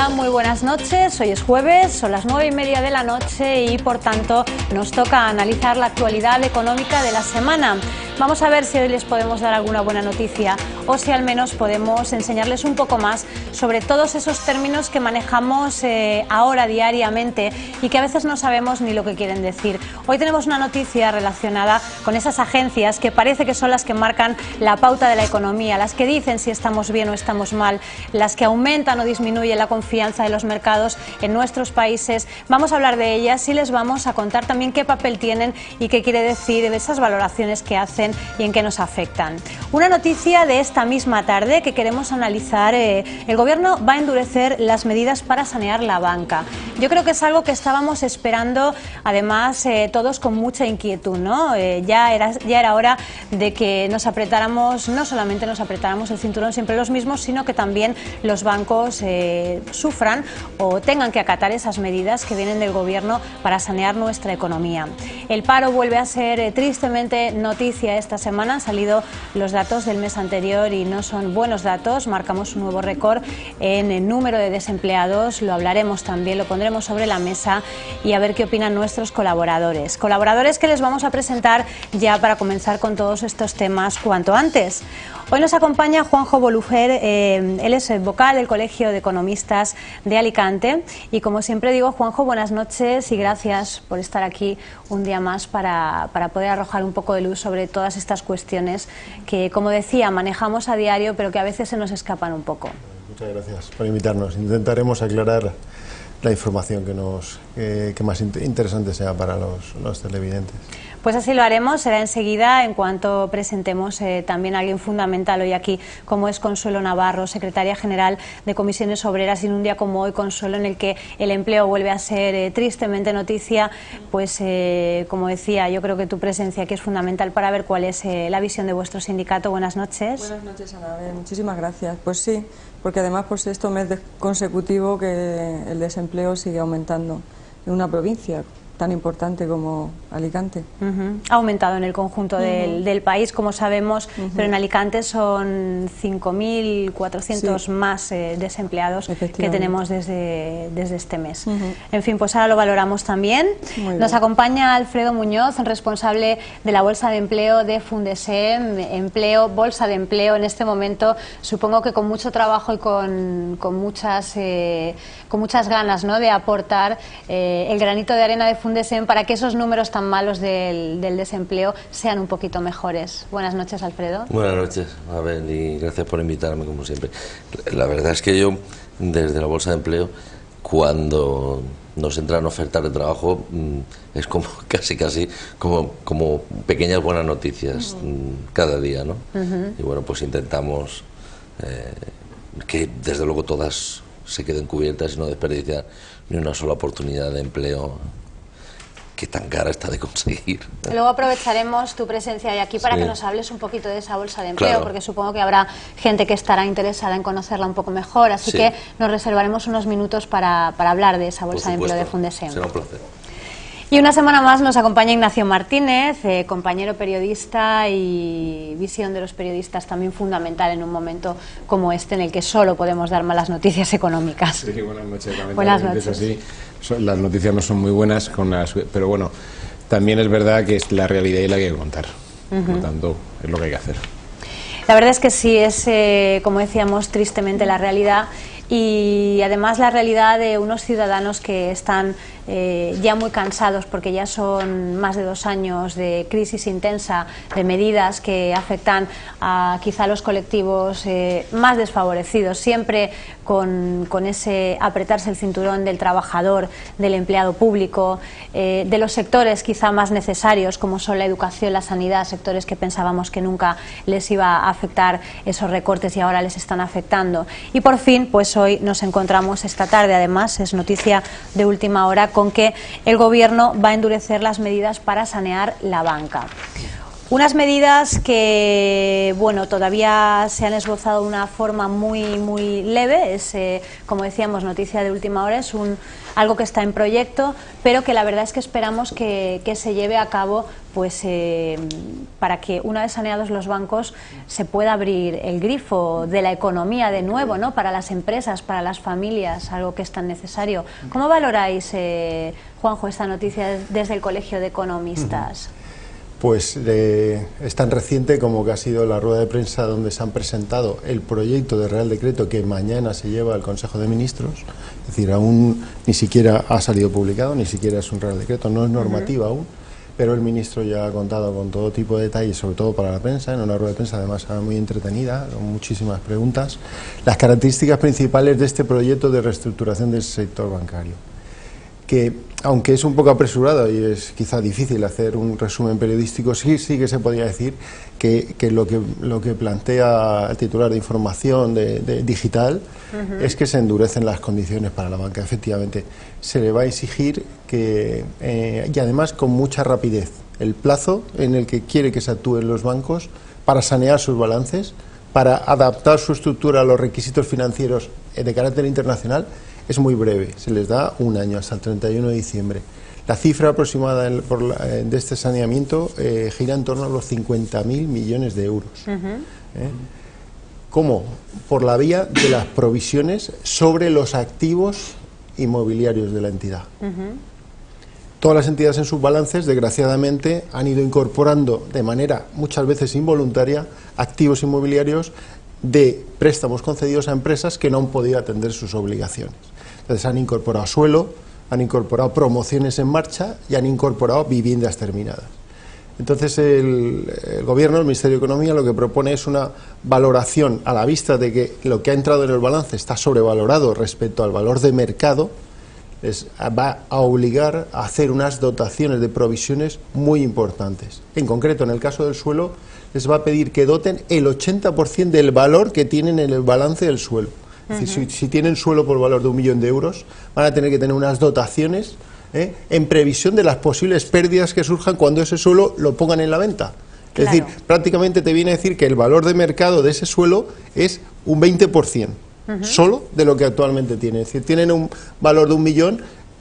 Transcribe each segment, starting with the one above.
Hola, muy buenas noches. Hoy es jueves, son las 9:30 de la noche y por tanto nos toca analizar la actualidad económica de la semana. Vamos a ver si hoy les podemos dar alguna buena noticia o si al menos podemos enseñarles un poco más sobre todos esos términos que manejamos ahora diariamente y que a veces no sabemos ni lo que quieren decir. Hoy tenemos una noticia relacionada con esas agencias que parece que son las que marcan la pauta de la economía, las que dicen si estamos bien o estamos mal, las que aumentan o disminuyen la confianza de los mercados en nuestros países. Vamos a hablar de ellas y les vamos a contar también qué papel tienen y qué quiere decir de esas valoraciones que hacen y en qué nos afectan. Una noticia de esta misma tarde que queremos analizar: el Gobierno va a endurecer las medidas para sanear la banca. Yo creo que es algo que estábamos esperando, además todos con mucha inquietud, ¿no? Ya era hora de que nos apretáramos, no solamente nos apretáramos el cinturón siempre los mismos, sino que también los bancos sufran o tengan que acatar esas medidas que vienen del Gobierno para sanear nuestra economía. El paro vuelve a ser tristemente noticia esta semana. Han salido los datos del mes anterior y no son buenos datos. Marcamos un nuevo récord en el número de desempleados. Lo hablaremos también, lo pondremos sobre la mesa y a ver qué opinan nuestros colaboradores. Colaboradores que les vamos a presentar ya para comenzar con todos estos temas cuanto antes. Hoy nos acompaña Juanjo Bolufer, él es el vocal del Colegio de Economistas de Alicante y, como siempre digo, Juanjo, buenas noches y gracias por estar aquí un día más para poder arrojar un poco de luz sobre todas estas cuestiones que, como decía, manejamos a diario pero que a veces se nos escapan un poco. Muchas gracias por invitarnos. Intentaremos aclarar la información que más interesante sea para los televidentes. Pues así lo haremos, será enseguida en cuanto presentemos también a alguien fundamental hoy aquí, como es Consuelo Navarro, secretaria general de Comisiones Obreras, y en un día como hoy, Consuelo, en el que el empleo vuelve a ser tristemente noticia, pues como decía, yo creo que tu presencia aquí es fundamental para ver cuál es la visión de vuestro sindicato. Buenas noches. Buenas noches, Ana. Muchísimas gracias. Pues sí, porque además por sexto mes consecutivo que el desempleo sigue aumentando en una provincia tan importante como Alicante. Ha aumentado en el conjunto del país, como sabemos, pero en Alicante son 5.400 más desempleados que tenemos desde este mes. En fin, pues ahora lo valoramos también. Nos acompaña Alfredo Muñoz, responsable de la Bolsa de Empleo de Fundesem, Bolsa de Empleo en este momento, supongo que con mucho trabajo y con muchas ganas, ¿no?, de aportar el granito de arena de Fundesem para que esos números tan malos del desempleo sean un poquito mejores. Buenas noches, Alfredo. Buenas noches, Abel, y gracias por invitarme, como siempre. La verdad es que yo, desde la Bolsa de Empleo, cuando nos entran ofertas de trabajo, es como casi como pequeñas buenas noticias cada día, ¿no? Y bueno, pues intentamos que desde luego todas se queden cubiertas y no desperdiciar ni una sola oportunidad de empleo que tan cara está de conseguir. Luego aprovecharemos tu presencia de aquí para que nos hables un poquito de esa bolsa de empleo, claro, porque supongo que habrá gente que estará interesada en conocerla un poco mejor, así que nos reservaremos unos minutos para hablar de esa bolsa de empleo de Fundesem. Será un placer. Y una semana más nos acompaña Ignacio Martínez, compañero periodista y visión de los periodistas también fundamental en un momento como este en el que solo podemos dar malas noticias económicas. Sí, buenas noches. Buenas noches. Así, las noticias no son muy buenas, pero bueno, también es verdad que es la realidad y la que hay que contar. Por lo tanto, es lo que hay que hacer. La verdad es que sí, es, como decíamos, tristemente la realidad. Y además la realidad de unos ciudadanos que están ya muy cansados porque ya son más de 2 años de crisis intensa, de medidas que afectan a quizá los colectivos más desfavorecidos, siempre con ese apretarse el cinturón del trabajador, del empleado público, de los sectores quizá más necesarios como son la educación, la sanidad, sectores que pensábamos que nunca les iba a afectar esos recortes y ahora les están afectando. Y por fin, pues hoy nos encontramos esta tarde, además es noticia de última hora, con que el Gobierno va a endurecer las medidas para sanear la banca. Unas medidas que, bueno, todavía se han esbozado de una forma muy leve, es, como decíamos, noticia de última hora, es algo que está en proyecto, pero que la verdad es que esperamos que se lleve a cabo, pues para que una vez saneados los bancos se pueda abrir el grifo de la economía de nuevo, ¿no? Para las empresas, para las familias, algo que es tan necesario. ¿Cómo valoráis, Juanjo, esta noticia desde el Colegio de Economistas? Pues es tan reciente como que ha sido la rueda de prensa donde se han presentado el proyecto de Real Decreto que mañana se lleva al Consejo de Ministros. Es decir, aún ni siquiera ha salido publicado, ni siquiera es un Real Decreto, no es normativa aún, pero el ministro ya ha contado con todo tipo de detalles, sobre todo para la prensa, en una rueda de prensa además muy entretenida, con muchísimas preguntas, las características principales de este proyecto de reestructuración del sector bancario, que aunque es un poco apresurado y es quizá difícil hacer un resumen periodístico, sí que se podría decir que lo que plantea el titular de información digital es que se endurecen las condiciones para la banca. Efectivamente, se le va a exigir que, y además con mucha rapidez, el plazo en el que quiere que se actúen los bancos para sanear sus balances, para adaptar su estructura a los requisitos financieros de carácter internacional, es muy breve, se les da un año, hasta el 31 de diciembre. La cifra aproximada de este saneamiento gira en torno a los 50.000 millones de euros. ¿Cómo? Por la vía de las provisiones sobre los activos inmobiliarios de la entidad. Todas las entidades en sus balances, desgraciadamente, han ido incorporando de manera muchas veces involuntaria activos inmobiliarios de préstamos concedidos a empresas que no han podido atender sus obligaciones. Entonces han incorporado suelo, han incorporado promociones en marcha y han incorporado viviendas terminadas. Entonces el Gobierno, el Ministerio de Economía, lo que propone es una valoración a la vista de que lo que ha entrado en el balance está sobrevalorado respecto al valor de mercado, les va a obligar a hacer unas dotaciones de provisiones muy importantes. En concreto, en el caso del suelo, les va a pedir que doten el 80% del valor que tienen en el balance del suelo. Es decir, si tienen suelo por valor de 1 millón de euros, van a tener que tener unas dotaciones en previsión de las posibles pérdidas que surjan cuando ese suelo lo pongan en la venta. Es decir, prácticamente te viene a decir que el valor de mercado de ese suelo es un 20%, solo de lo que actualmente tiene. Es decir, tienen un valor de 1 millón,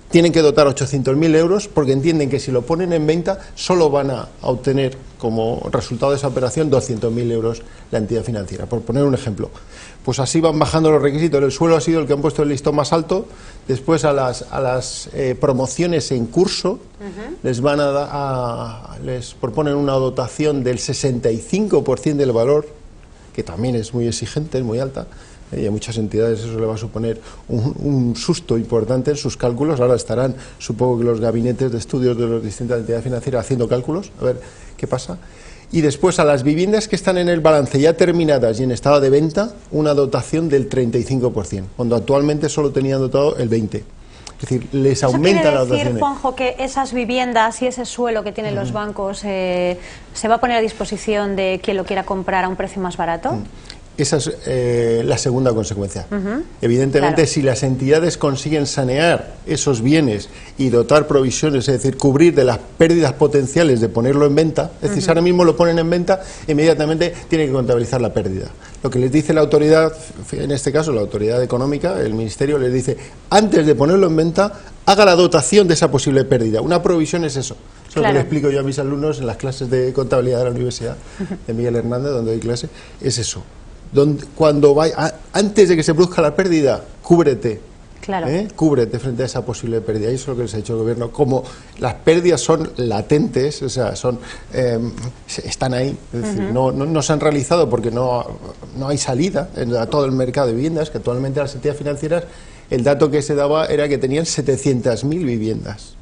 tienen que dotar 800.000 euros porque entienden que si lo ponen en venta solo van a obtener como resultado de esa operación 200.000 euros la entidad financiera, por poner un ejemplo. Pues así van bajando los requisitos. El suelo ha sido el que han puesto el listón más alto. Después a las promociones en curso les van les proponen una dotación del 65% del valor, que también es muy exigente, es muy alta. Y a muchas entidades eso le va a suponer un susto importante en sus cálculos. Ahora estarán, supongo que los gabinetes de estudios de las distintas entidades financieras haciendo cálculos, a ver qué pasa. Y después a las viviendas que están en el balance ya terminadas y en estado de venta, una dotación del 35%, cuando actualmente solo tenían dotado el 20%. Es decir, les aumenta la dotación. ¿Quiere decir, Juanjo, que esas viviendas y ese suelo que tienen los bancos se va a poner a disposición de quien lo quiera comprar a un precio más barato? Esa es la segunda consecuencia. Evidentemente, claro, si las entidades consiguen sanear esos bienes y dotar provisiones, es decir, cubrir de las pérdidas potenciales de ponerlo en venta, es decir, si ahora mismo lo ponen en venta, inmediatamente tienen que contabilizar la pérdida. Lo que les dice la autoridad, en este caso la autoridad económica, el Ministerio, les dice, antes de ponerlo en venta, haga la dotación de esa posible pérdida. Una provisión es eso. Eso es lo que le explico yo a mis alumnos en las clases de contabilidad de la Universidad de Miguel Hernández, donde doy clase, es eso. Cuando antes de que se produzca la pérdida, cúbrete. Claro. Cúbrete frente a esa posible pérdida. Y eso es lo que les ha hecho el Gobierno. Como las pérdidas son latentes, o sea, están ahí, es decir, no se han realizado porque no hay salida a todo el mercado de viviendas, que actualmente las entidades financieras, el dato que se daba era que tenían 700.000 viviendas.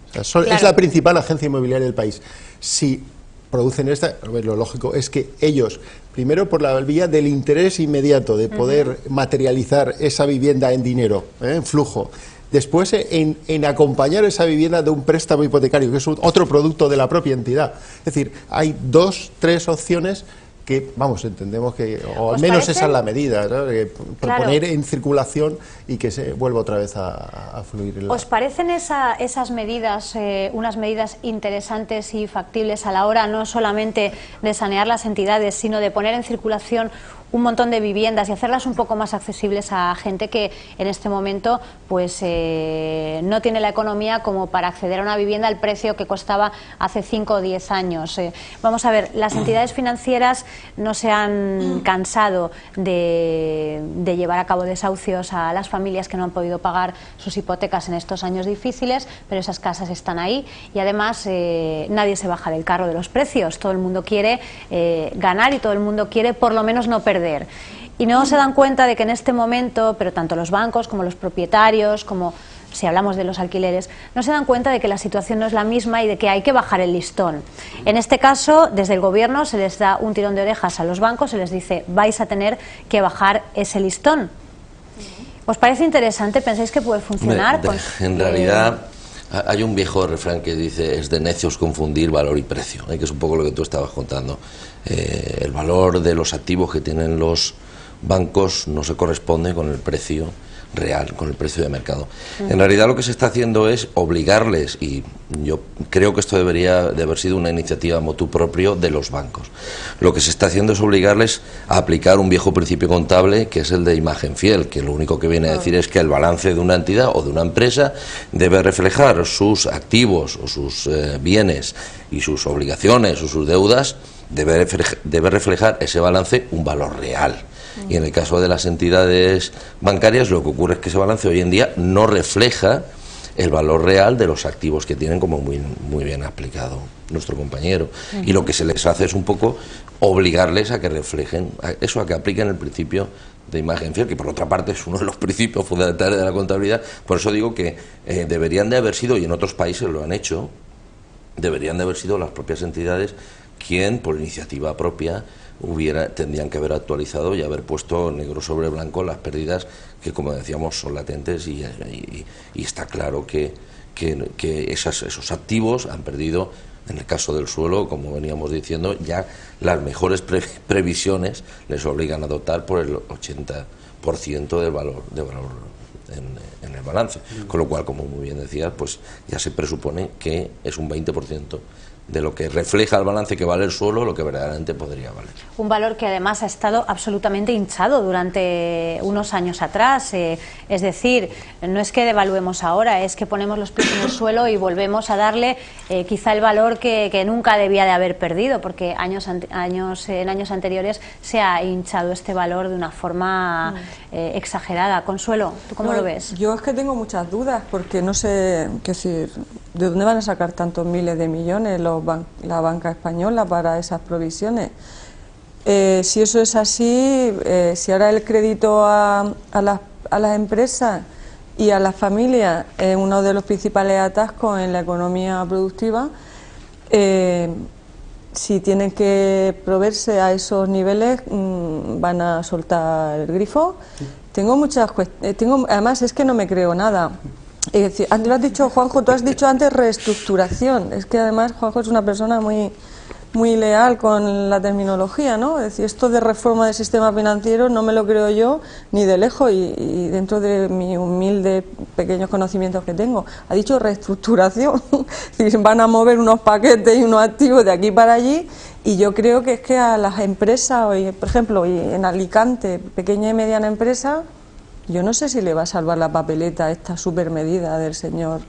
O sea, claro, es la principal agencia inmobiliaria del país. Si producen lo lógico es que ellos, primero por la vía del interés inmediato, de poder materializar esa vivienda en dinero, en flujo, después en acompañar esa vivienda de un préstamo hipotecario, que es otro producto de la propia entidad. Es decir, hay 2, 3 opciones que, vamos, entendemos que, o al ¿Os menos parece? esa es la medida, ¿no? Proponer Claro. en circulación y que se vuelva otra vez a fluir. ¿Os parecen esas medidas unas medidas interesantes y factibles a la hora no solamente de sanear las entidades, sino de poner en circulación un montón de viviendas y hacerlas un poco más accesibles a gente que en este momento pues no tiene la economía como para acceder a una vivienda al precio que costaba hace 5 o 10 años? Vamos a ver, las entidades financieras no se han cansado de llevar a cabo desahucios a las familias que no han podido pagar sus hipotecas en estos años difíciles, pero esas casas están ahí y además nadie se baja del carro de los precios. Todo el mundo quiere ganar y todo el mundo quiere por lo menos no perder. Y no se dan cuenta de que en este momento, pero tanto los bancos como los propietarios, como si hablamos de los alquileres, no se dan cuenta de que la situación no es la misma y de que hay que bajar el listón. En este caso, desde el gobierno se les da un tirón de orejas a los bancos, se les dice, vais a tener que bajar ese listón. ¿Os parece interesante? ¿Pensáis que puede funcionar? En realidad hay un viejo refrán que dice, es de necios confundir valor y precio, que es un poco lo que tú estabas contando. El valor de los activos que tienen los bancos no se corresponde con el precio real, con el precio de mercado. En realidad lo que se está haciendo es obligarles, y yo creo que esto debería de haber sido una iniciativa motu proprio de los bancos, lo que se está haciendo es obligarles a aplicar un viejo principio contable que es el de imagen fiel, que lo único que viene a decir es que el balance de una entidad o de una empresa debe reflejar sus activos o sus bienes y sus obligaciones o sus deudas, debe reflejar ese balance un valor real. Y en el caso de las entidades bancarias lo que ocurre es que ese balance hoy en día no refleja el valor real de los activos que tienen, como muy bien ha explicado nuestro compañero. Y lo que se les hace es un poco obligarles a que reflejen eso, a que apliquen el principio de imagen fiel, que por otra parte es uno de los principios fundamentales de la contabilidad. Por eso digo que deberían de haber sido, y en otros países lo han hecho, deberían de haber sido las propias entidades quien, por iniciativa propia, tendrían que haber actualizado y haber puesto negro sobre blanco las pérdidas que, como decíamos, son latentes y está claro que esos activos han perdido, en el caso del suelo, como veníamos diciendo, ya las mejores previsiones les obligan a dotar por el 80% del valor en el balance, con lo cual, como muy bien decías, pues ya se presupone que es un 20% de lo que refleja el balance que vale el suelo, lo que verdaderamente podría valer. Un valor que además ha estado absolutamente hinchado durante unos años atrás, es decir, no es que devaluemos ahora, es que ponemos los pies en el suelo y volvemos a darle quizá el valor que nunca debía de haber perdido, porque en años anteriores se ha hinchado este valor de una forma exagerada. Consuelo, ¿tú cómo lo ves? Yo es que tengo muchas dudas, porque no sé, qué decir, ¿de dónde van a sacar tantos miles de millones la banca española para esas provisiones? Si eso es así, si ahora el crédito a las empresas y a las familias es uno de los principales atascos en la economía productiva, si tienen que proveerse a esos niveles, van a soltar el grifo. Tengo muchas cuestiones, además es que no me creo nada. Es decir, lo has dicho, Juanjo, tú has dicho antes reestructuración. Es que además Juanjo es una persona muy leal con la terminología, ¿no? Es decir, esto de reforma del sistema financiero no me lo creo yo ni de lejos, y dentro de mi humilde pequeños conocimientos que tengo. Ha dicho reestructuración. Es decir, van a mover unos paquetes y unos activos de aquí para allí, y yo creo que es que a las empresas, hoy, por ejemplo, hoy en Alicante, pequeña y mediana empresa, yo no sé si le va a salvar la papeleta a esta supermedida del señor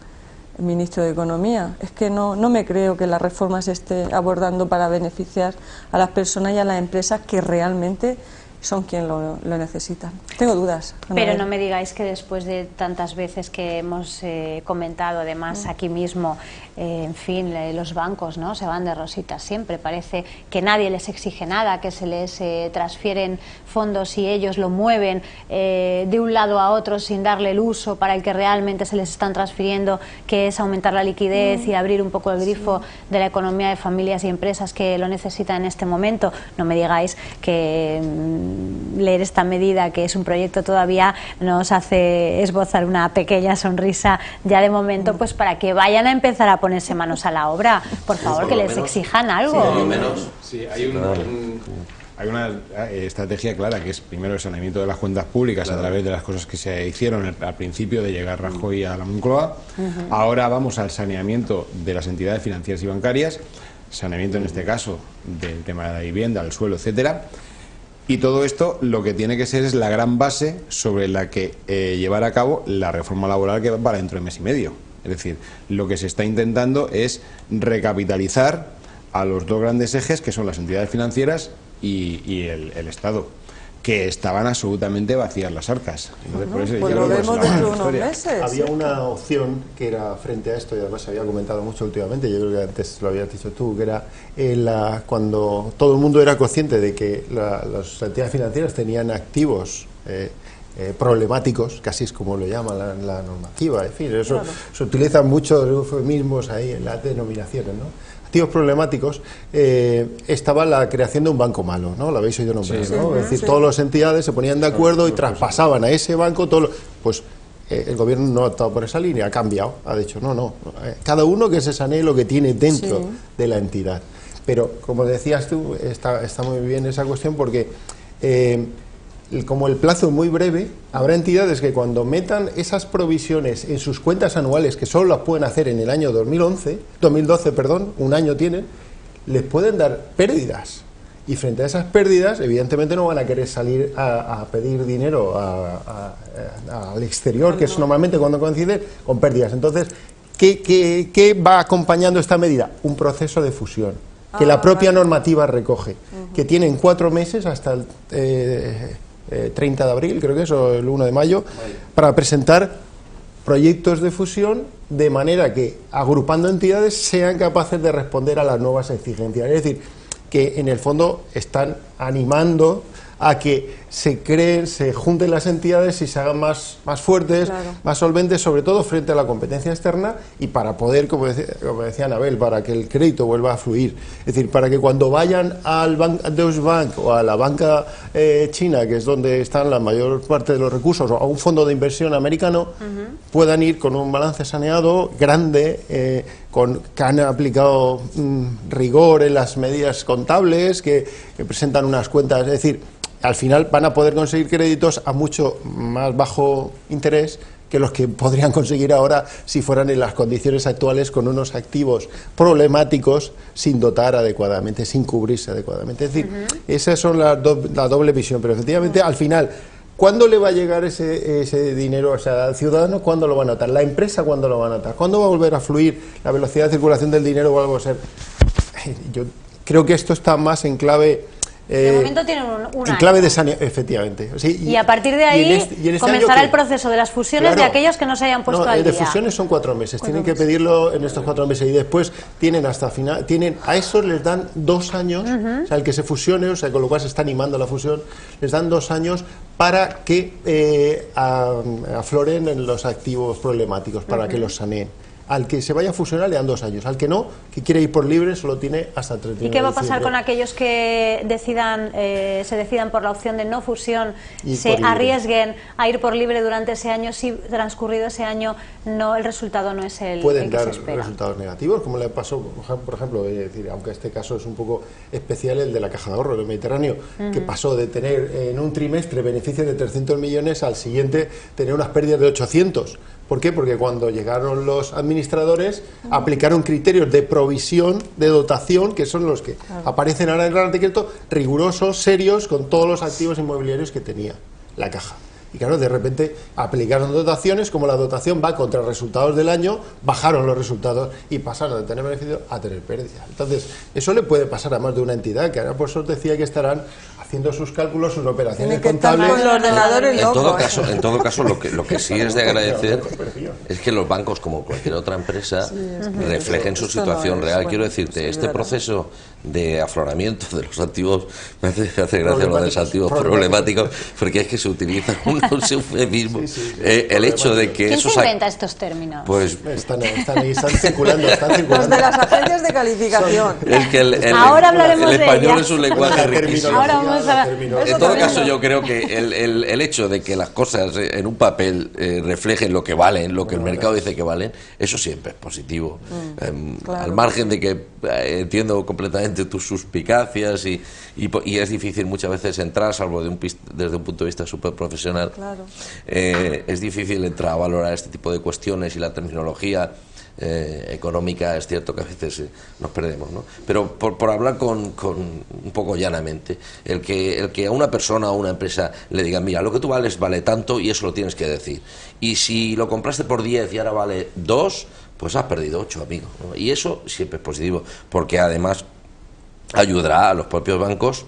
ministro de Economía. Es que no me creo que la reforma se esté abordando para beneficiar a las personas y a las empresas que realmente son quien lo necesitan. Tengo dudas. Pero no me digáis que después de tantas veces que hemos comentado, además aquí mismo, en fin, los bancos, ¿no?, se van de rositas siempre. Parece que nadie les exige nada, que se les transfieren fondos y ellos lo mueven de un lado a otro sin darle el uso para el que realmente se les están transfiriendo, que es aumentar la liquidez y abrir un poco el grifo de la economía de familias y empresas que lo necesitan en este momento. No me digáis que leer esta medida, que es un proyecto todavía, nos hace esbozar una pequeña sonrisa ya de momento, pues para que vayan a empezar a ponerse manos a la obra. Por favor, que les exijan algo. Por lo menos. Sí, hay una estrategia clara, que es primero el saneamiento de las cuentas públicas a través de las cosas que se hicieron al principio de llegar Rajoy a la Moncloa. Ahora vamos al saneamiento de las entidades financieras y bancarias, saneamiento en este caso del tema de la vivienda, el suelo, etcétera. Y todo esto lo que tiene que ser es la gran base sobre la que llevar a cabo la reforma laboral que va para dentro de mes y medio. Es decir, lo que se está intentando es recapitalizar a los dos grandes ejes, que son las entidades financieras y el Estado, que estaban absolutamente vacías las arcas. Entonces, por eso pues ya lo vemos vemos la dentro de unos historia. meses. Había una opción que era frente a esto, y además se había comentado mucho últimamente, yo creo que antes lo habías dicho tú, que era cuando todo el mundo era consciente de que las entidades financieras tenían activos problemáticos, casi es como lo llama la normativa, en fin, eso se utilizan muchos eufemismos ahí en las denominaciones, ¿no? Activos problemáticos, estaba la creación de un banco malo, ¿no? Lo habéis oído nombrar, Sí, ¿no? sí. Es decir, todas las entidades se ponían de acuerdo y traspasaban a ese banco todo pues el gobierno no ha optado por esa línea, ha cambiado, ha dicho no, cada uno que se sanee lo que tiene dentro de la entidad. Pero, como decías tú, está muy bien esa cuestión porque como el plazo es muy breve, habrá entidades que cuando metan esas provisiones en sus cuentas anuales, que solo las pueden hacer en el año 2012, un año tienen, les pueden dar pérdidas. Y frente a esas pérdidas, evidentemente no van a querer salir a pedir dinero al exterior, que es normalmente cuando coincide con pérdidas. Entonces, ¿qué va acompañando esta medida? Un proceso de fusión, que la propia normativa recoge, que tienen 4 meses hasta el 30 de abril, creo que es, o el 1 de mayo, para presentar proyectos de fusión de manera que, agrupando entidades, sean capaces de responder a las nuevas exigencias. Es decir, que en el fondo están animando a que se creen, se junten las entidades y se hagan más fuertes, más solventes, sobre todo frente a la competencia externa y para poder, como decía Anabel, para que el crédito vuelva a fluir. Es decir, para que cuando vayan al Deutsche Bank o a la banca china, que es donde están la mayor parte de los recursos, o a un fondo de inversión americano, puedan ir con un balance saneado grande, que han aplicado rigor en las medidas contables, que presentan unas cuentas, es decir, al final van a poder conseguir créditos a mucho más bajo interés que los que podrían conseguir ahora si fueran en las condiciones actuales con unos activos problemáticos sin dotar adecuadamente, sin cubrirse adecuadamente. Es decir, esas son la doble visión, pero efectivamente al final, ¿cuándo le va a llegar ese dinero? O sea, al ciudadano, ¿cuándo lo va a notar? ¿La empresa cuándo lo va a notar? ¿Cuándo va a volver a fluir la velocidad de circulación del dinero o algo a ser? Yo creo que esto está más en clave... de momento tienen un en clave año. de saneamiento, efectivamente. Sí, Y a partir de ahí este comenzará año el proceso de las fusiones de aquellos que no se hayan puesto al de día. fusiones son 4 meses, tienen que pedirlo en estos 4 meses y después tienen hasta final, a esos les dan 2 años, o sea, el que se fusione, o sea, con lo cual se está animando la fusión, les dan 2 años para que afloren en los activos problemáticos, para que los saneen. Al que se vaya a fusionar le dan 2 años, al que no, que quiere ir por libre, solo tiene hasta el 31 ¿Y qué va a de pasar diciembre. con aquellos que se decidan por la opción de no fusión, Ir se por libre. arriesguen a ir por libre durante ese año, si transcurrido ese año el resultado no es el Pueden que dar se espera? resultados negativos, como le pasó, por ejemplo, decir, aunque este caso es un poco especial, el de la Caja de Ahorro del Mediterráneo, que pasó de tener en un trimestre beneficios de 300 millones al siguiente tener unas pérdidas de 800. ¿Por qué? Porque cuando llegaron los administradores aplicaron criterios de provisión, de dotación, que son los que aparecen ahora en el Real Decreto, rigurosos, serios, con todos los activos inmobiliarios que tenía la Caja. Y claro, de repente aplicaron dotaciones, como la dotación va contra resultados del año, bajaron los resultados y pasaron de tener beneficios a tener pérdidas. Entonces, eso le puede pasar a más de una entidad, que ahora por eso decía que estarán haciendo sus cálculos, sus operaciones Tienen que estar contables. con los ordenadores En todo caso, lo que sí es de agradecer es que los bancos, como cualquier otra empresa, reflejen su esto no situación es, real. bueno, Quiero decirte, sí, este verdad. proceso de afloramiento de los activos, me hace gracia lo de los activos problemáticos, porque es que se utilizan unos eufemismos. El hecho de que ¿Quién esos se inventa estos términos? pues Están circulando, Los de las agencias de calificación. es que Ahora hablaremos el de español ellas. es un lenguaje riquísimo. Ahora vamos a En todo caso, yo creo que el hecho de que las cosas en un papel reflejen lo que valen, lo que el mercado dice que valen, eso siempre es positivo. Claro. Al margen de que entiendo completamente tus suspicacias y es difícil muchas veces entrar, salvo desde un punto de vista súper profesional, Claro. es difícil entrar a valorar este tipo de cuestiones y la terminología económica. Es cierto que a veces nos perdemos, ¿no? Pero por hablar con un poco llanamente, el que a una persona o a una empresa le digan, mira, lo que tú vales vale tanto y eso lo tienes que decir, y si lo compraste por 10 y ahora vale 2, pues has perdido 8, amigo, ¿no? Y eso siempre es positivo, porque además ayudará a los propios bancos.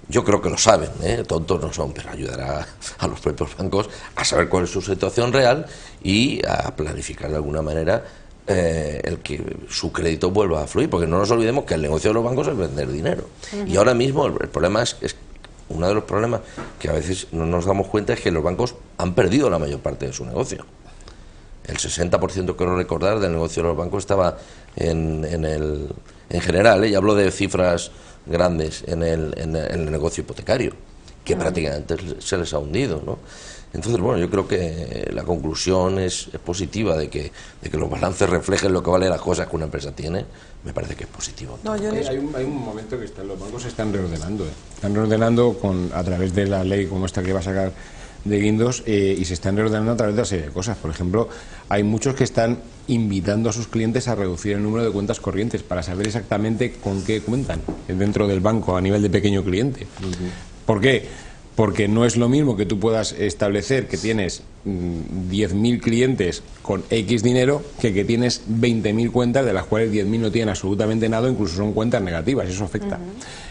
Yo creo que lo saben, tontos no son, pero ayudará a los propios bancos a saber cuál es su situación real y a planificar de alguna manera el que su crédito vuelva a fluir, porque no nos olvidemos que el negocio de los bancos es vender dinero. Y ahora mismo el problema es uno de los problemas que a veces no nos damos cuenta es que los bancos han perdido la mayor parte de su negocio. El 60%, quiero recordar, del negocio de los bancos estaba en general, y hablo de cifras grandes en el negocio hipotecario, que prácticamente se les ha hundido, ¿no? Entonces, bueno, yo creo que la conclusión es positiva de que los balances reflejen lo que vale las cosas que una empresa tiene. Me parece que es positivo. No, Hay un momento que los bancos se están reordenando. Están reordenando a través de la ley como esta que va a sacar de Guindos, y se están reordenando a través de una serie de cosas. Por ejemplo, hay muchos que están invitando a sus clientes a reducir el número de cuentas corrientes para saber exactamente con qué cuentan dentro del banco a nivel de pequeño cliente. ¿Por qué? Porque no es lo mismo que tú puedas establecer que tienes 10.000 clientes con X dinero que tienes 20.000 cuentas, de las cuales 10.000 no tienen absolutamente nada, incluso son cuentas negativas, eso afecta.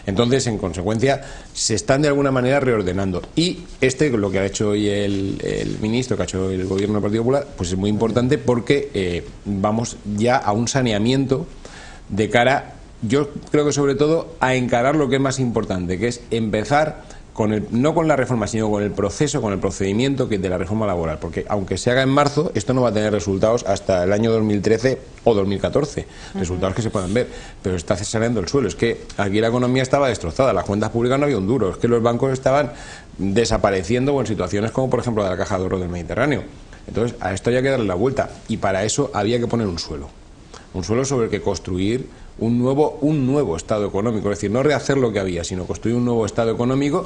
Entonces, en consecuencia, se están de alguna manera reordenando. Y lo que ha hecho hoy el ministro, que ha hecho el gobierno del Partido Popular, pues es muy importante porque vamos ya a un saneamiento de cara, yo creo que sobre todo, a encarar lo que es más importante, que es empezar no con la reforma, sino con el proceso, con el procedimiento de la reforma laboral, porque aunque se haga en marzo, esto no va a tener resultados hasta el año 2013 o 2014, resultados que se puedan ver, pero está saneando el suelo. Es que aquí la economía estaba destrozada, las cuentas públicas no había un duro, es que los bancos estaban desapareciendo, o en situaciones como por ejemplo de la Caja de Ahorros del Mediterráneo. Entonces a esto había que darle la vuelta, y para eso había que poner un suelo sobre el que construir un nuevo estado económico, es decir, no rehacer lo que había, sino construir un nuevo estado económico,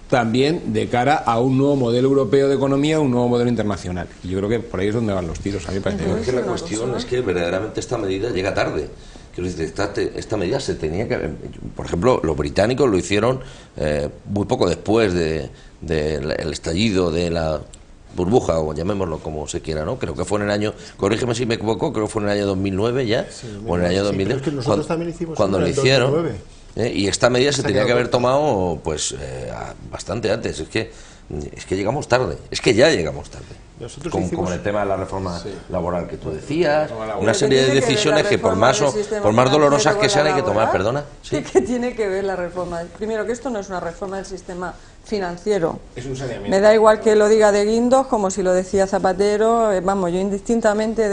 también de cara a un nuevo modelo europeo de economía, un nuevo modelo internacional. Y yo creo que por ahí es donde van los tiros, a mí me parece. Es que la cuestión es que verdaderamente esta medida llega tarde. Esta medida se tenía que... Por ejemplo, los británicos lo hicieron muy poco después del estallido de la burbuja, o llamémoslo como se quiera, ¿no? Creo que fue en el año, corrígeme si me equivoco, creo que fue en el año 2009 ya, o en el año 2010, es que nosotros también hicimos cuando lo en el hicieron. 2009. Y esta medida se tenía que haber tomado pues bastante antes. Es que llegamos tarde, es que ya llegamos tarde. Como en el tema de la reforma laboral que tú decías, una serie de decisiones que por más dolorosas que sean hay que tomar. Perdona. ¿Sí? ¿Qué tiene que ver la reforma? Primero, que esto no es una reforma del sistema financiero. Es un saneamiento. Me da igual que lo diga de Guindos como si lo decía Zapatero. Vamos, yo indistintamente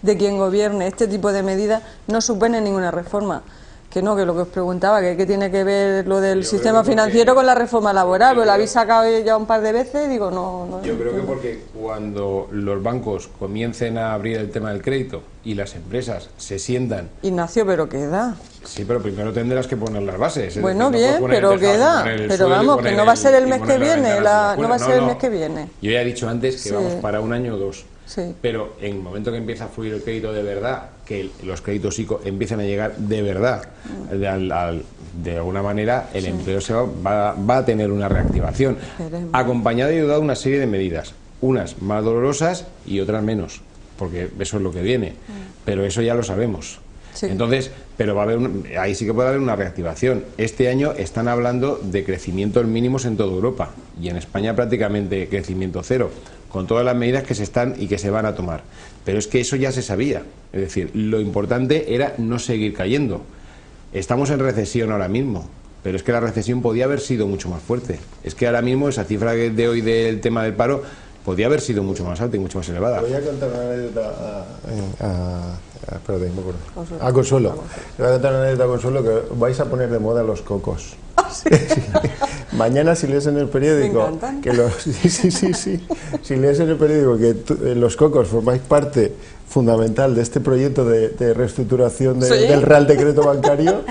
de quien gobierne, este tipo de medidas no supone ninguna reforma. Que no, que lo que os preguntaba, que qué tiene que ver lo del sistema financiero con la reforma laboral, pero lo habéis sacado ya un par de veces, digo, no. Yo creo que porque cuando los bancos comiencen a abrir el tema del crédito y las empresas se sientan... Ignacio, pero queda. Sí, pero primero tendrás que poner las bases. Bueno, bien, pero queda. Pero vamos, que no va a ser el mes que viene, no va a ser el mes que viene. Yo ya he dicho antes que vamos para un año o dos. Sí. Pero en el momento que empieza a fluir el crédito de verdad, que los créditos ICO empiezan a llegar de verdad, de alguna manera el empleo va a tener una reactivación, acompañada y ayudada de una serie de medidas, unas más dolorosas y otras menos, porque eso es lo que viene, pero eso ya lo sabemos. Sí. Entonces, pero va a haber ahí sí que puede haber una reactivación. Este año están hablando de crecimientos mínimos en toda Europa, y en España prácticamente crecimiento cero, con todas las medidas que se están y que se van a tomar. Pero es que eso ya se sabía. Es decir, lo importante era no seguir cayendo. estamos en recesión ahora mismo, pero es que la recesión podía haber sido mucho más fuerte. Es que ahora mismo esa cifra de hoy del tema del paro podía haber sido mucho más alta y mucho más elevada. Voy a contar una anécdota a Consuelo. Le voy a contar una anécdota a Consuelo, que vais a poner de moda los cocos. Sí. Mañana, si lees en el periódico que si lees en el periódico que los cocos formáis parte fundamental de este proyecto de reestructuración del Real Decreto Bancario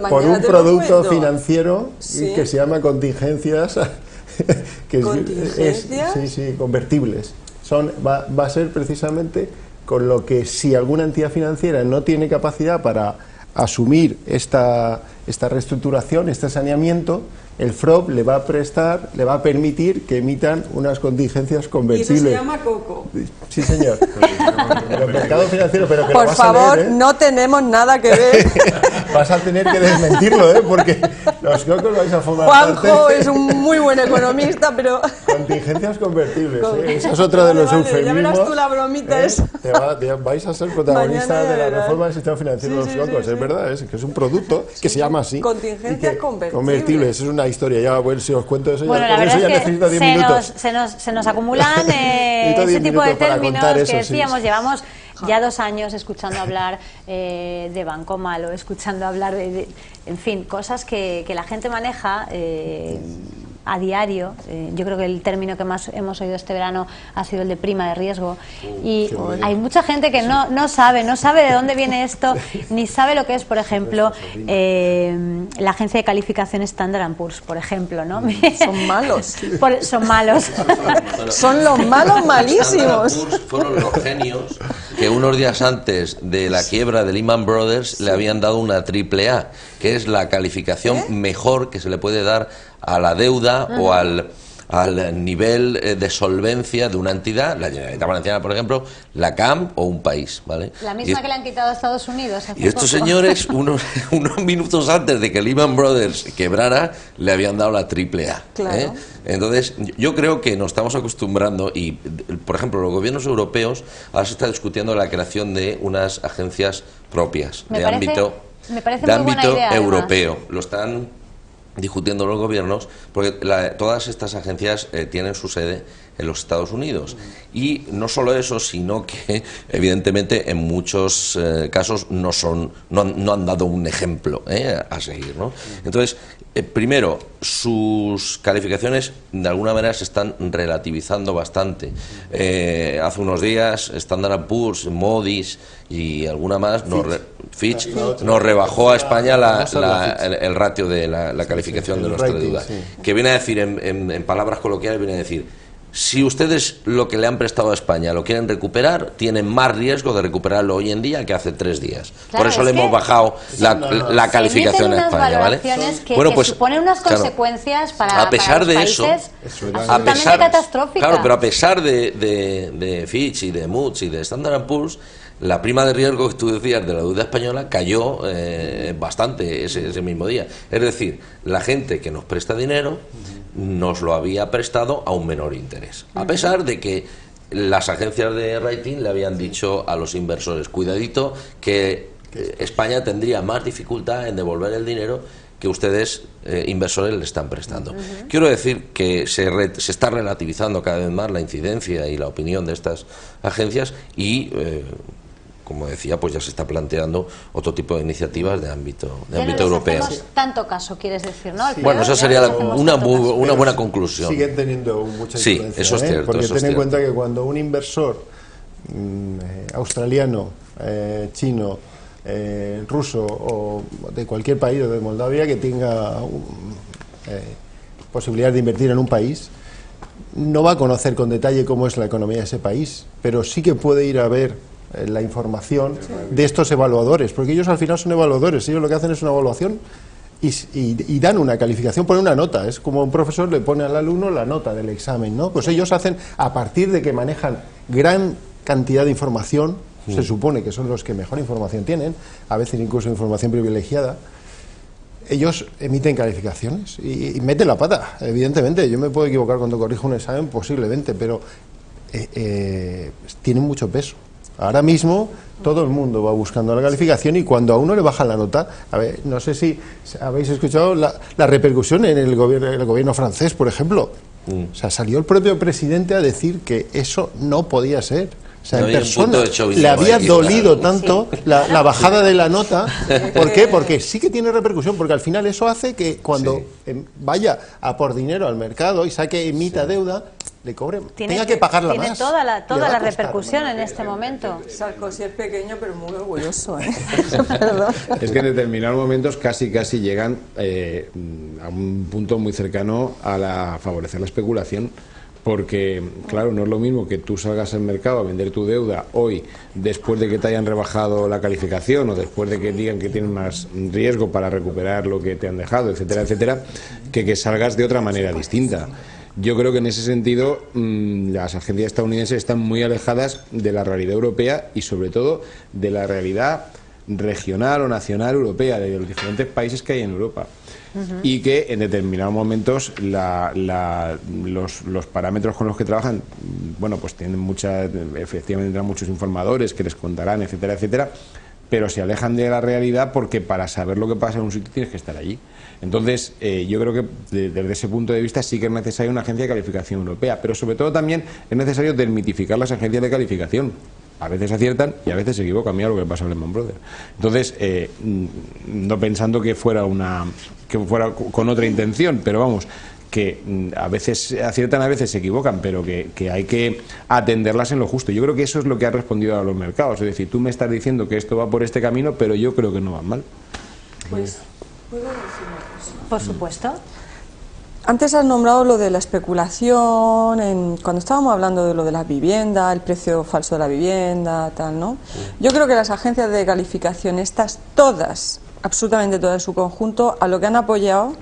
por un producto financiero que se llama contingencias. ¿Contingencias? Convertibles. Va a ser precisamente con lo que, si alguna entidad financiera no tiene capacidad para asumir esta reestructuración, este saneamiento, el FROB le va a permitir que emitan unas contingencias convertibles. Y eso se llama coco. Sí, señor. Pero mercado financiero, pero que por lo vas favor, a leer, no tenemos nada que ver. Vas a tener que desmentirlo, porque los cocos vais a formar Juanjo parte. es un muy buen economista, pero... Contingencias convertibles, Esa es otra de los eufemismos. Ya verás tú la bromita esa. Vais a ser protagonistas Mañana de la verás. reforma del sistema financiero de los cocos, es verdad, es que es un producto que se llama así. Contingencias convertibles, es una historia, ya bueno, si os cuento eso, Bueno, la verdad es que se nos acumulan ese tipo de términos que decíamos, llevamos ya 2 años escuchando hablar de banco malo, escuchando hablar en fin, cosas que la gente maneja a diario. Yo creo que el término que más hemos oído este verano ha sido el de prima de riesgo, y hay mucha gente que no sabe de dónde viene esto, ni sabe lo que es, por ejemplo, la agencia de calificación Standard & Poor's, por ejemplo, ¿no? Son malos. Son malos. Son los malos malísimos. Standard & Poor's fueron los genios que unos días antes de la quiebra de Lehman Brothers le habían dado una AAA, que es la calificación mejor que se le puede dar a la deuda o al nivel de solvencia de una entidad, la Generalitat Valenciana, por ejemplo, la CAM o un país, ¿vale? La misma que le han quitado a Estados Unidos hace Y estos poco. señores, unos minutos antes de que Lehman Brothers quebrara, le habían dado la AAA. Claro. Entonces, yo creo que nos estamos acostumbrando y, por ejemplo, los gobiernos europeos ahora se está discutiendo la creación de unas agencias propias Me de parece muy buena idea, europeo. además. Lo están discutiendo los gobiernos porque todas estas agencias tienen su sede en los Estados Unidos, y no solo eso, sino que evidentemente en muchos casos no han dado un ejemplo a seguir, ¿no? Entonces, primero, sus calificaciones de alguna manera se están relativizando bastante. Hace unos días Standard & Poor's, Moody's y alguna más, Fitch nos rebajó a España el ratio de la calificación de nuestra deuda, que viene a decir, en palabras coloquiales, viene a decir: si ustedes lo que le han prestado a España lo quieren recuperar, tienen más riesgo de recuperarlo hoy en día que hace 3 días. Claro, por eso le hemos bajado la calificación a España, ¿vale? Que suponen unas consecuencias para a pesar los de países eso, absolutamente catastróficas. Claro, pero a pesar de Fitch y de Moody's y de Standard & Poor's, la prima de riesgo que tú decías de la deuda española cayó bastante ese mismo día. Es decir, la gente que nos presta dinero nos lo había prestado a un menor interés, a pesar de que las agencias de rating le habían dicho a los inversores: cuidadito, que España tendría más dificultad en devolver el dinero que ustedes, inversores, le están prestando. Quiero decir que se está relativizando cada vez más la incidencia y la opinión de estas agencias y como decía, pues ya se está planteando otro tipo de iniciativas de ámbito europeo. No hacemos tanto caso, quieres decir, ¿no? Sí. Bueno, esa sería una buena conclusión. Siguen teniendo mucha Sí, influencia, eso es cierto. porque eso ten es en cierto. cuenta que cuando un inversor australiano, chino, ruso o de cualquier país, o de Moldavia, que tenga posibilidad de invertir en un país, no va a conocer con detalle cómo es la economía de ese país, pero sí que puede ir a ver la información de estos evaluadores, porque ellos al final son evaluadores, ellos lo que hacen es una evaluación y dan una calificación, ponen una nota, es como un profesor le pone al alumno la nota del examen, ¿no? Pues ellos hacen, a partir de que manejan gran cantidad de información, se supone que son los que mejor información tienen, a veces incluso información privilegiada, ellos emiten calificaciones y meten la pata, evidentemente. Yo me puedo equivocar cuando corrijo un examen, posiblemente, pero tienen mucho peso. Ahora mismo todo el mundo va buscando la calificación y cuando a uno le baja la nota, a ver, no sé si habéis escuchado la repercusión en el gobierno francés, por ejemplo. O sea, salió el propio presidente a decir que eso no podía ser. O sea, en persona le había dolido tanto la bajada de la nota. ¿Por qué? Porque sí que tiene repercusión, porque al final eso hace que cuando vaya a por dinero al mercado y emita deuda, le cobre, tenga que pagarla más. Tiene toda la repercusión en este momento. Sarkozy es pequeño, pero muy orgulloso, ¿eh? Perdón. Es que en determinados momentos casi llegan a un punto muy cercano a favorecer la especulación. Porque, claro, no es lo mismo que tú salgas al mercado a vender tu deuda hoy, después de que te hayan rebajado la calificación o después de que digan que tienes más riesgo para recuperar lo que te han dejado, etcétera, etcétera, que salgas de otra manera distinta. Yo creo que en ese sentido las agencias estadounidenses están muy alejadas de la realidad europea y sobre todo de la realidad regional o nacional europea, de los diferentes países que hay en Europa. Y que en determinados momentos los parámetros con los que trabajan, bueno, pues tienen efectivamente tendrán muchos informadores que les contarán, etcétera, etcétera, pero se alejan de la realidad porque para saber lo que pasa en un sitio tienes que estar allí. Entonces, yo creo que desde ese punto de vista sí que es necesaria una agencia de calificación europea, pero sobre todo también es necesario desmitificar las agencias de calificación. A veces aciertan y a veces se equivocan. Mira lo que pasa a Lehman Brothers. Entonces, no pensando que fuera con otra intención, pero vamos, que a veces aciertan, a veces se equivocan, pero que hay que atenderlas en lo justo. Yo creo que eso es lo que ha respondido a los mercados. Es decir, tú me estás diciendo que esto va por este camino, pero yo creo que no va mal. Pues, ¿puedo decir una cosa? Por supuesto. Antes has nombrado lo de la especulación, cuando estábamos hablando de lo de las viviendas, el precio falso de la vivienda, tal, ¿no? Yo creo que las agencias de calificación, estas todas, absolutamente todas en su conjunto, a lo que han apoyado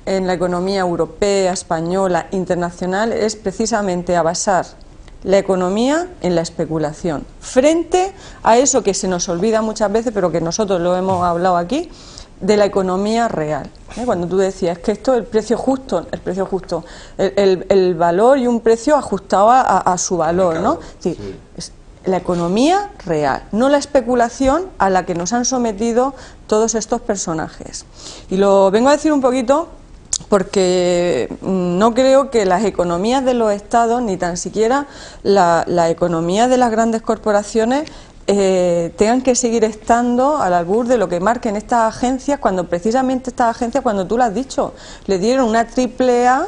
en la economía europea, española, internacional, es precisamente a basar la economía en la especulación, frente a eso que se nos olvida muchas veces, pero que nosotros lo hemos hablado aquí, de la economía real. Cuando tú decías que esto es el precio justo, el valor y un precio ajustado a su valor, ¿no? Sí, es la economía real, no la especulación a la que nos han sometido todos estos personajes. Y lo vengo a decir un poquito porque no creo que las economías de los estados, ni tan siquiera la economía de las grandes corporaciones, tengan que seguir estando al albur de lo que marquen estas agencias, cuando precisamente estas agencias, cuando tú lo has dicho, le dieron una AAA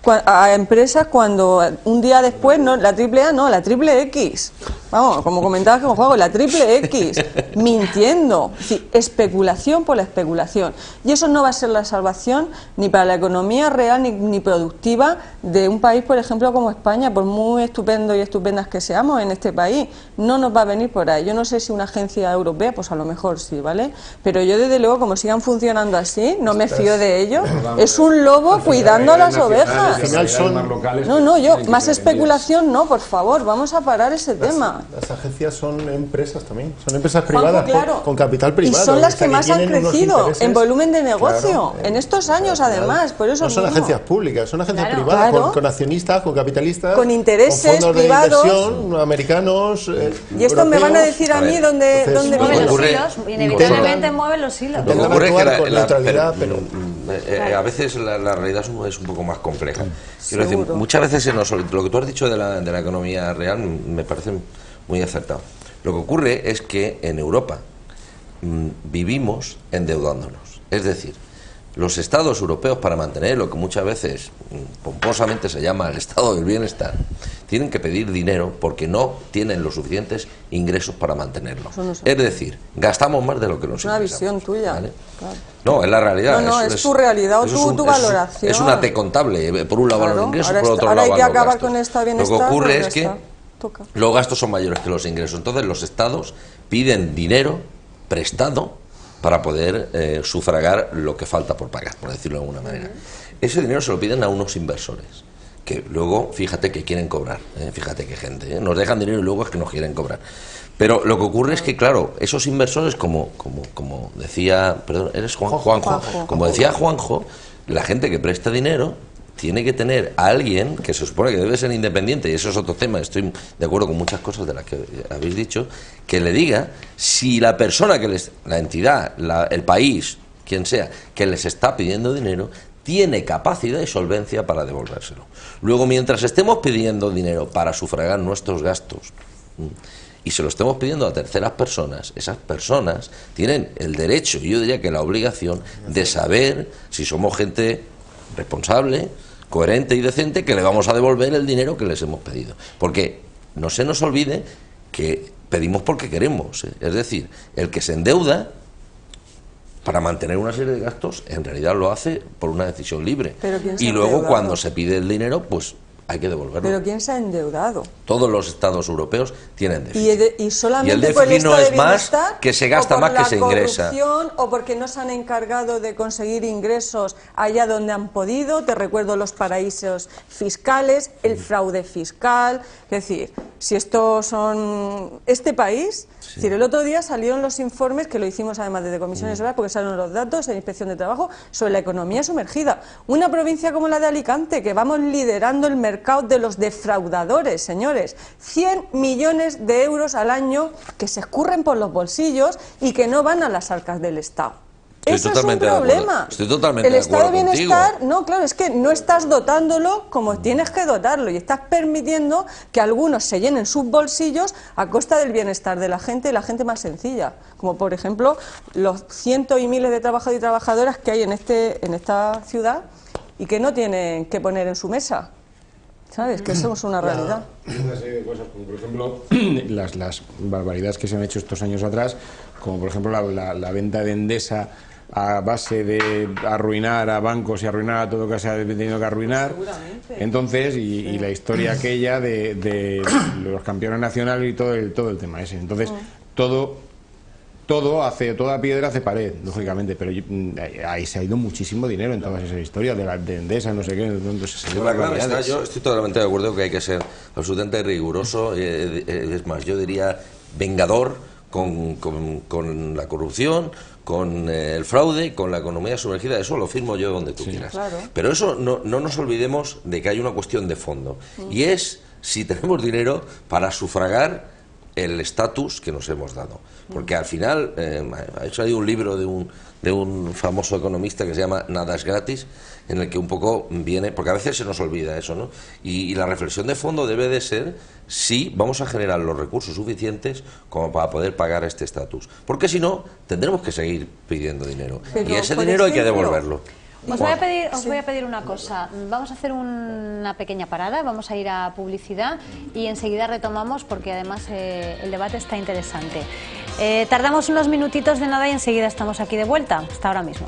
a empresas cuando un día después, no, la AAA no, la triple X, vamos, como comentabas con Juan, la triple X, mintiendo, sí, especulación por la especulación, y eso no va a ser la salvación ni para la economía real ni productiva de un país, por ejemplo, como España, por muy estupendo y estupendas que seamos en este país, no nos va a venir por ahí. Yo no sé si una agencia europea, pues a lo mejor sí, ¿vale? Pero yo desde luego, como sigan funcionando así, no me fío de ellos, es un lobo cuidando a las ovejas. Al final son Más especulación no, por favor, vamos a parar ese tema. Las agencias son empresas también, son empresas privadas, claro, con capital privado. Y son las que más han crecido en volumen de negocio, en estos años además, por eso no son mismo. Agencias públicas, son agencias privadas, con accionistas, con capitalistas, con intereses con fondos privados, de inversión, americanos, y esto europeos. Me van a decir a mí dónde mueven los hilos, inevitablemente mueven los hilos. Lo que ocurre es que neutralidad, pero a veces la realidad es un poco más compleja. Quiero decir, muchas veces lo que tú has dicho de la economía real me parece muy acertado. Lo que ocurre es que en Europa vivimos endeudándonos. Es decir, los estados europeos, para mantener lo que muchas veces pomposamente se llama el estado del bienestar, tienen que pedir dinero porque no tienen los suficientes ingresos para mantenerlo. Es decir, gastamos más de lo que nos ingresamos. Es una visión tuya. ¿Vale? Claro. No, es la realidad. No, es tu realidad o tu valoración. Es una T contable. Por un lado van los ingresos, por otro ahora lado van hay que los acabar gastos. Con esta bienestar, lo que ocurre es que los gastos son mayores que los ingresos. Entonces los estados piden dinero prestado para poder sufragar lo que falta por pagar, por decirlo de alguna manera. Ese dinero se lo piden a unos inversores, que luego, fíjate que quieren cobrar, fíjate qué gente, nos dejan dinero y luego es que nos quieren cobrar. Pero lo que ocurre es que, claro, esos inversores, como decía, perdón, ¿eres Juanjo? Como decía Juanjo, la gente que presta dinero tiene que tener a alguien que se supone que debe ser independiente, y eso es otro tema, estoy de acuerdo con muchas cosas de las que habéis dicho, que le diga si la persona que la entidad, el país, quien sea, que les está pidiendo dinero, tiene capacidad y solvencia para devolvérselo. Luego, mientras estemos pidiendo dinero para sufragar nuestros gastos y se lo estemos pidiendo a terceras personas, esas personas tienen el derecho, y yo diría que la obligación, de saber si somos gente responsable, coherente y decente, que le vamos a devolver el dinero que les hemos pedido. Porque no se nos olvide que pedimos porque queremos, ¿eh? Es decir, el que se endeuda para mantener una serie de gastos, en realidad lo hace por una decisión libre. Y luego, cuando se pide el dinero, pues hay que devolverlo. ¿Pero quién se ha endeudado? Todos los estados europeos tienen déficit. Y solamente el déficit por el estado no es de más bienestar, que se gasta o más por que se ingresa. la corrupción, o porque no se han encargado de conseguir ingresos allá donde han podido. Te recuerdo los paraísos fiscales, el fraude fiscal. Es decir, si estos son este país, es decir, el otro día salieron los informes, que lo hicimos además desde Comisiones Obreras, porque salieron los datos en Inspección de Trabajo, sobre la economía sumergida. Una provincia como la de Alicante, que vamos liderando el mercado de los defraudadores, señores. 100 millones de euros al año que se escurren por los bolsillos y que no van a las arcas del Estado. Eso es un problema. Estoy totalmente de acuerdo. El estado de bienestar, contigo. no, claro, es que no estás dotándolo como tienes que dotarlo y estás permitiendo que algunos se llenen sus bolsillos a costa del bienestar de la gente y la gente más sencilla. Como por ejemplo los cientos y miles de trabajadores y trabajadoras que hay en esta ciudad y que no tienen que poner en su mesa. ¿Sabes? Que somos una realidad. Una serie de cosas, como por ejemplo las barbaridades que se han hecho estos años atrás, como por ejemplo la venta de Endesa a base de arruinar a bancos y arruinar a todo lo que se ha tenido que arruinar. Entonces, y la historia aquella de los campeones nacionales y todo el tema ese. Entonces, toda piedra hace pared, lógicamente, pero ahí se ha ido muchísimo dinero en todas esas historias de Endesa, no sé qué. Entonces, yo estoy totalmente de acuerdo que hay que ser absolutamente riguroso, es más, yo diría vengador con la corrupción, con el fraude, con la economía sumergida. Eso lo firmo yo donde tú quieras. Claro. Pero eso no nos olvidemos de que hay una cuestión de fondo, y es si tenemos dinero para sufragar el estatus que nos hemos dado. Porque al final, ha salido un libro de un famoso economista que se llama Nada es gratis, en el que un poco viene, porque a veces se nos olvida eso, ¿no? Y la reflexión de fondo debe de ser si vamos a generar los recursos suficientes como para poder pagar este estatus. Porque si no, tendremos que seguir pidiendo dinero. Pero, y ese dinero hay que devolverlo. Os voy a pedir una cosa. Vamos a hacer una pequeña parada, vamos a ir a publicidad y enseguida retomamos, porque además el debate está interesante. Tardamos unos minutitos de nada y enseguida estamos aquí de vuelta. Hasta ahora mismo.